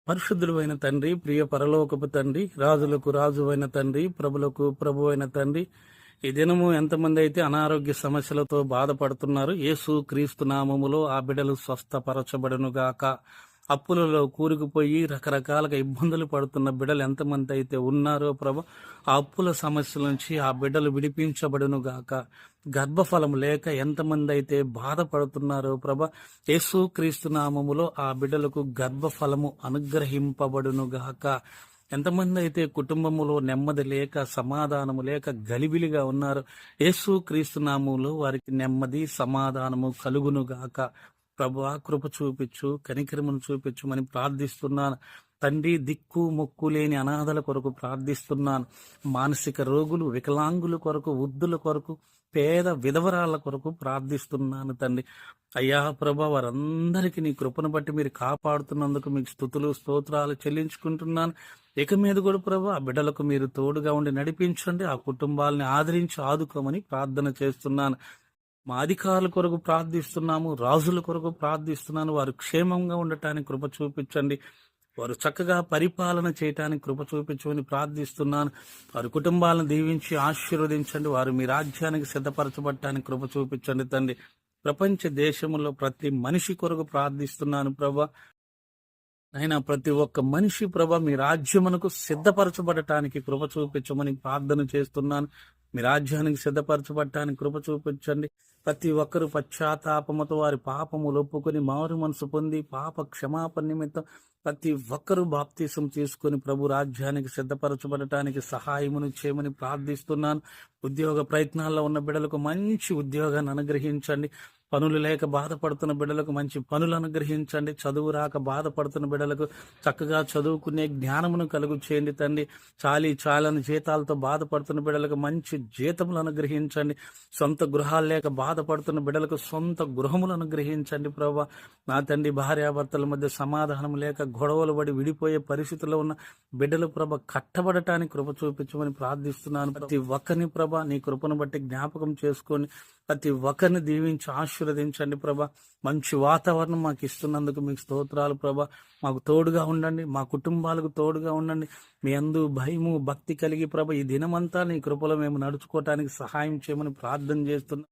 పరిశుద్ధుడైన తండ్రి, ప్రియ పరలోకపు తండ్రి, రాజులకు రాజువైన తండ్రి, ప్రభులకు ప్రభువైన తండ్రి, ఈ దినము ఎంతమంది అయితే అనారోగ్య సమస్యలతో బాధపడుతున్నారు, యేసు క్రీస్తు నామములో ఆ బిడ్డలు స్వస్థపరచబడునుగాక. అప్పులలో కూరుకుపోయి రకరకాలుగా ఇబ్బందులు పడుతున్న బిడ్డలు ఎంతమంది అయితే ఉన్నారో ప్రభు, ఆ అప్పుల సమస్యల నుంచి ఆ బిడ్డలు విడిపించబడునుగాక. గర్భఫలం లేక ఎంతమంది అయితే బాధపడుతున్నారో ప్రభ, యేసు క్రీస్తు నామములో ఆ బిడ్డలకు గర్భఫలము అనుగ్రహింపబడునుగాక. ఎంతమంది అయితే కుటుంబములో నెమ్మది లేక సమాధానము లేక గలిబిలిగా ఉన్నారు, యేసు క్రీస్తు నామములో వారికి నెమ్మది సమాధానము కలుగునుగాక. ప్రభువా, కృప చూపించు, కనికరమును చూపించుమని ప్రార్థిస్తున్నాను తండ్రి. దిక్కు మొక్కు లేని అనాథల కొరకు ప్రార్థిస్తున్నాను. మానసిక రోగులు, వికలాంగుల కొరకు, వృద్ధుల కొరకు, పేద విధవరాల కొరకు ప్రార్థిస్తున్నాను తండ్రి. అయ్యా ప్రభా, వారందరికీ నీ కృపను బట్టి మీరు కాపాడుతున్నందుకు మీకు స్తుతులు స్తోత్రాలు చెల్లించుకుంటున్నాను. ఇక మీద కూడా ప్రభా, ఆ బిడ్డలకు మీరు తోడుగా ఉండి నడిపించండి, ఆ కుటుంబాలని ఆదరించి ఆదుకోమని ప్రార్థన చేస్తున్నాను. మా అధికారుల కొరకు ప్రార్థిస్తున్నాము, రాజుల కొరకు ప్రార్థిస్తున్నాను. వారు క్షేమంగా ఉండటానికి కృప చూపించండి, వారు చక్కగా పరిపాలన చేయటానికి కృప చూపించమని ప్రార్థిస్తున్నాను. వారి కుటుంబాలను దీవించి ఆశీర్వదించండి, వారు మీ రాజ్యానికి సిద్ధపరచబడటానికి కృప చూపించండి తండ్రి. ప్రపంచ దేశంలో ప్రతి మనిషి కొరకు ప్రార్థిస్తున్నాను ప్రభా. అయినా ప్రతి ఒక్క మనిషి ప్రభ మీ రాజ్యమునకు సిద్ధపరచబడటానికి కృప చూపించమని ప్రార్థన చేస్తున్నాను. మీ రాజ్యానికి సిద్ధపరచబడటానికి కృప చూపించండి. ప్రతి ఒక్కరు పశ్చాత్తాపముతో వారి పాపములు ఒప్పుకొని మారు మనసు పొంది పాప క్షమాపణ నిమిత్తం ప్రతి ఒక్కరూ బాప్తీసం తీసుకుని ప్రభు రాజ్యానికి సిద్ధపరచబడటానికి సహాయమును చేయమని ప్రార్థిస్తున్నాను. ఉద్యోగ ప్రయత్నాల్లో ఉన్న బిడ్డలకు మంచి ఉద్యోగాన్ని అనుగ్రహించండి. పనులు లేక బాధపడుతున్న బిడ్డలకు మంచి పనులు అనుగ్రహించండి. చదువు రాక బాధపడుతున్న బిడ్డలకు చక్కగా చదువుకునే జ్ఞానమును కలుగు చేయండి తండ్రి. చాలని జీతాలతో బాధపడుతున్న బిడ్డలకు మంచి జీతములు అనుగ్రహించండి. సొంత గృహాలు లేక బాధపడుతున్న బిడ్డలకు సొంత గృహములు అనుగ్రహించండి ప్రభా. నా తండ్రి, భార్యాభర్తల మధ్య సమాధానం లేక గొడవలు పడి విడిపోయే పరిస్థితిలో ఉన్న బిడ్డలు ప్రభ కట్టబడటానికి కృప చూపించమని ప్రార్థిస్తున్నాను. ప్రతి ఒక్కరిని ప్రభ నీ కృపను బట్టి జ్ఞాపకం చేసుకొని ప్రతి ఒక్కరిని దీవించి ఆశీర్వదించండి ప్రభ. మంచి వాతావరణం మాకు ఇస్తున్నందుకు మీకు స్తోత్రాలు ప్రభ. మాకు తోడుగా ఉండండి, మా కుటుంబాలకు తోడుగా ఉండండి. మీ అందు భయము భక్తి కలిగి ప్రభ ఈ దినమంతా నీ కృపలో మేము నడుచుకోవటానికి సహాయం చేయమని ప్రార్థన చేస్తున్నాం.